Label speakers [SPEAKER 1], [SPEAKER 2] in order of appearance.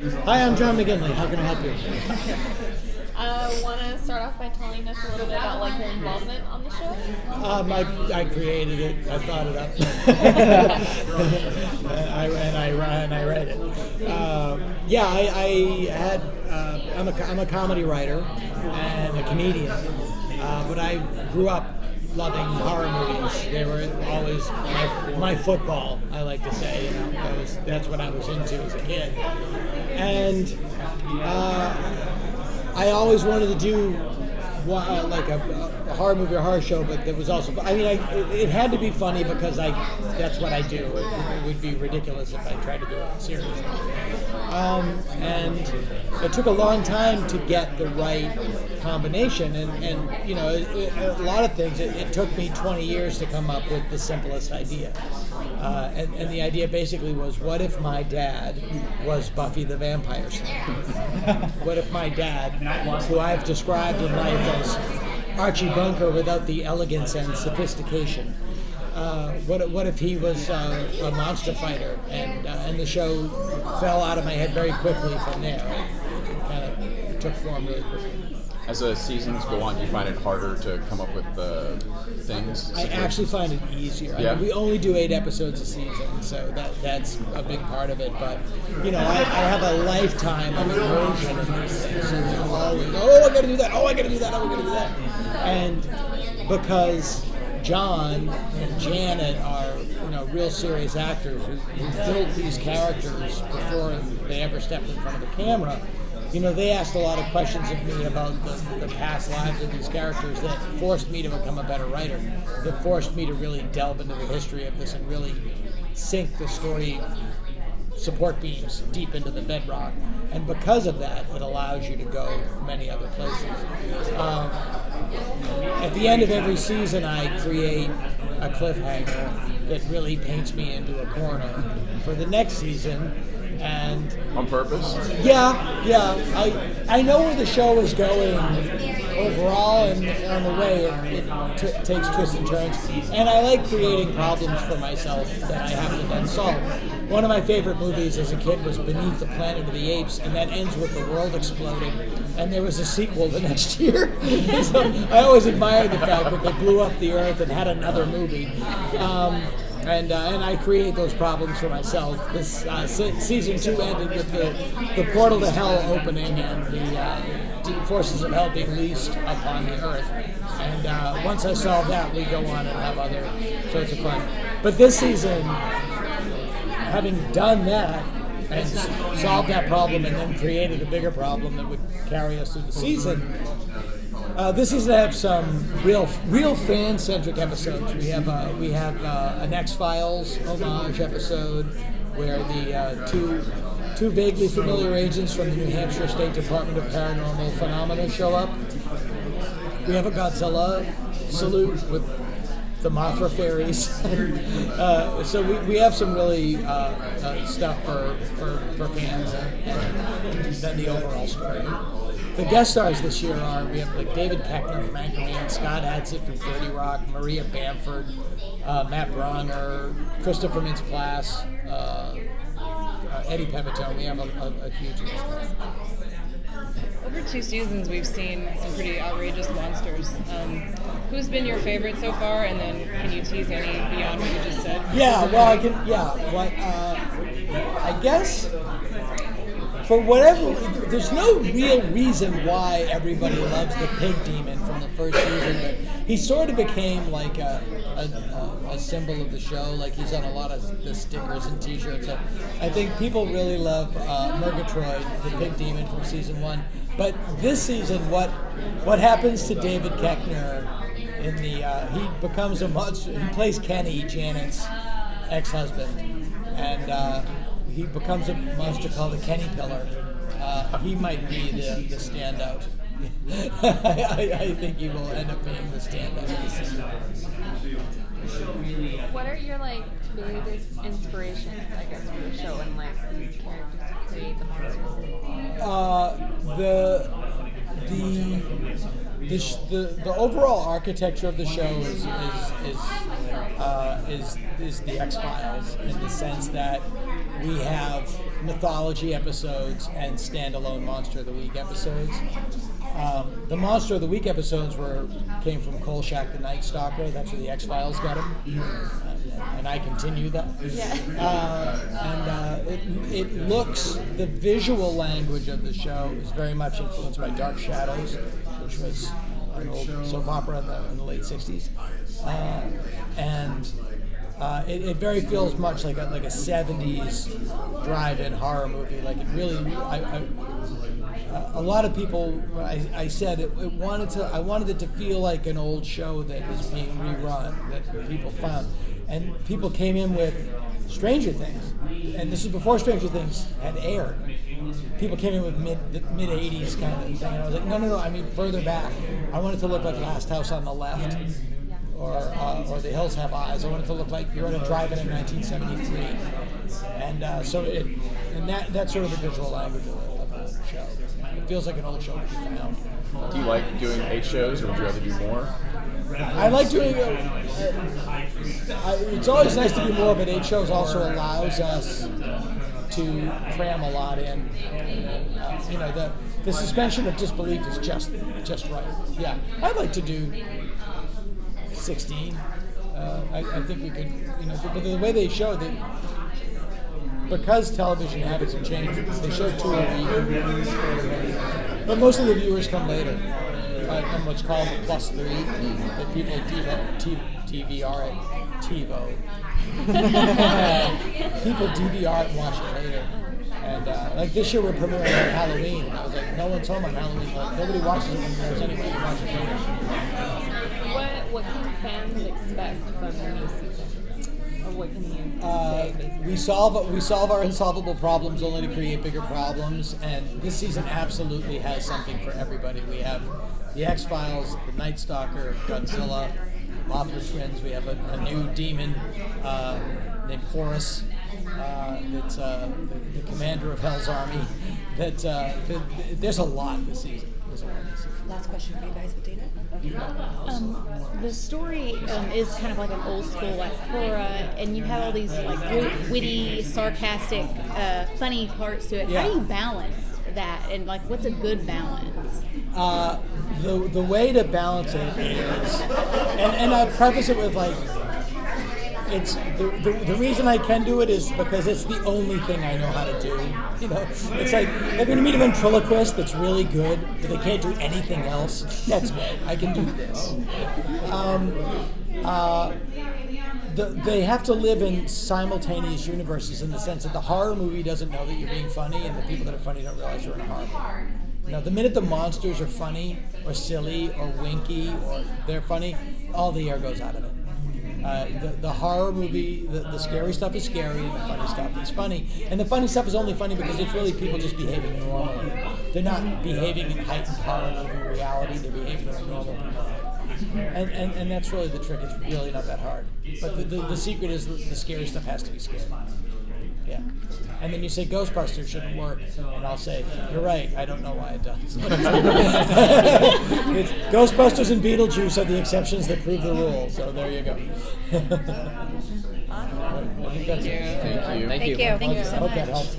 [SPEAKER 1] Hi, I'm John McGinley. How can I help you?
[SPEAKER 2] I want to start off by telling us a little bit about your involvement on the show.
[SPEAKER 1] I created it. I thought it up. and I read it. I'm a comedy writer and a comedian. But I grew up loving horror movies. They were always my football, I like to say. That's what I was into as a kid. And I always wanted to do a horror movie or horror show, but that was also, it had to be funny because that's what I do. It would be ridiculous if I tried to do it seriously. And it took a long time to get the right combination, and a lot of things, it took me 20 years to come up with the simplest idea. And the idea basically was, what if my dad was Buffy the Vampire Slayer? What if my dad, who I've described in life as Archie Bunker without the elegance and sophistication, what if he was a monster fighter? And the show fell out of my head very quickly from there. It kind of took form really quickly.
[SPEAKER 3] As the seasons go on, do you find it harder to come up with things?
[SPEAKER 1] I actually find it easier.
[SPEAKER 3] Yeah.
[SPEAKER 1] We only do 8 episodes a season, so that's a big part of it. But I have a lifetime of immersion in these things. So I'm always, I got to do that. Oh, I got to do that. Oh, I got to do that. And because John and Janet are real serious actors who built these characters before they ever stepped in front of the camera. They asked a lot of questions of me about the past lives of these characters that forced me to become a better writer, that forced me to really delve into the history of this and really sink the story support beams deep into the bedrock. And because of that, it allows you to go many other places. At the end of every season, I create a cliffhanger that really paints me into a corner for the next season. And
[SPEAKER 3] on purpose?
[SPEAKER 1] Yeah. I know where the show is going overall, and on the way it takes twists and turns. And I like creating problems for myself that I have to then solve. One of my favorite movies as a kid was Beneath the Planet of the Apes, and that ends with the world exploding. And there was a sequel the next year. So I always admired the fact that they blew up the Earth and had another movie. And I create those problems for myself. This season 2 ended with the portal to hell opening and the forces of hell being released upon the earth. And once I solve that, we go on and have other sorts of fun. But this season, having done that and solved that problem and then created a bigger problem that would carry us through the season, this season I have some real fan-centric episodes. We have an X-Files homage episode where the two vaguely familiar agents from the New Hampshire State Department of Paranormal Phenomena show up. We have a Godzilla salute with the Mothra fairies. So we have some really stuff for fans and then the overall story. The guest stars this year we have David Koechner from Anchorman, Scott Adsit from 30 Rock, Maria Bamford, Matt Bronger, Christopher Mintz-Plasse, Eddie Pepitone. We have a huge list.
[SPEAKER 4] Over 2 seasons, we've seen some pretty outrageous monsters. Who's been your favorite so far? And then can you tease any beyond what you just said?
[SPEAKER 1] Yeah, well, I can. Yeah, I guess. For whatever, there's no real reason why everybody loves the pig demon from the first season, but he sort of became like a symbol of the show. Like he's on a lot of the stickers and T-shirts. So I think people really love Murgatroyd, the pig demon from season 1. But this season, what happens to David Koechner in the he becomes a monster. He plays Kenny, Janet's ex-husband, and he becomes a monster called the Kenny Pillar. He might be the standout. I think he will end up being the standout.
[SPEAKER 2] What are your biggest inspirations, I guess, for the show and these characters to create the monsters?
[SPEAKER 1] The overall architecture of the show is is the X-Files, in the sense that we have mythology episodes and standalone Monster of the Week episodes. The Monster of the Week episodes came from Kolchak the Night Stalker. That's where the X-Files got him. And I continue that. It looks, the visual language of the show is very much influenced by Dark Shadows, which was an old soap opera in the late 60s. It very feels much like a 70s drive-in horror movie. Like it really, a lot of people, I said I wanted it to feel like an old show that is being rerun, that people found. And people came in with Stranger Things, and this is before Stranger Things had aired. People came in with mid 80s kind of thing, and I was like, no, I mean further back. I want it to look like Last House on the Left, or The Hills Have Eyes. I want it to look like you're at a drive-in in 1973, and that's sort of the visual language of the show. It feels like an old show to be found.
[SPEAKER 3] Do you like doing 8 shows, or would you rather do more?
[SPEAKER 1] I like doing it. It's always nice to do more, but 8 shows also allows us to cram a lot in. The suspension of disbelief is just right. Yeah, I'd like to do 16. I think we could, but the way they show that, because television habits have changed, they show 2 a week, but most of the viewers come later. On what's called the +3, that people DVR it, TiVo. People DVR it and watch it later. And like this year we're premiering on Halloween, and I was like, no one's home on Halloween. Like, nobody watches it when there's anybody who watches it later.
[SPEAKER 2] What can fans expect from the new season? Or what can you say, basically?
[SPEAKER 1] We solve our unsolvable problems only to create bigger problems, and this season absolutely has something for everybody. We have the X-Files, the Night Stalker, Godzilla, Mothra Twins. We have a new demon named Horus. That's the commander of Hell's Army. There's a lot this season.
[SPEAKER 5] Last question for you guys, Dana.
[SPEAKER 6] The story is kind of like an old school like horror, and you have all these like witty, sarcastic, funny parts to it.
[SPEAKER 1] Yeah.
[SPEAKER 6] How do you balance that, and like what's a good balance?
[SPEAKER 1] The way to balance it is, and I preface it with like, it's the reason I can do it is because it's the only thing I know how to do. It's like when you meet a ventriloquist that's really good, but they can't do anything else. That's me. I can do this. They have to live in simultaneous universes, in the sense that the horror movie doesn't know that you're being funny, and the people that are funny don't realize you're in a horror movie. The minute the monsters are funny or silly or winky or they're funny, all the air goes out of it. The horror movie, the scary stuff is scary, and the funny stuff is funny. And the funny stuff is only funny because it's really people just behaving normally. They're not behaving in heightened horror movie reality. They're behaving in normal people. And that's really the trick. It's really not that hard. But the secret is the scary stuff has to be scary. Yeah. And then you say Ghostbusters shouldn't work, and I'll say, you're right, I don't know why it does. It's Ghostbusters and Beetlejuice are the exceptions that prove the rule, so there you go. I think that's it.
[SPEAKER 3] Thank you.
[SPEAKER 6] Thank you so
[SPEAKER 1] I hope
[SPEAKER 6] much.
[SPEAKER 1] that helped.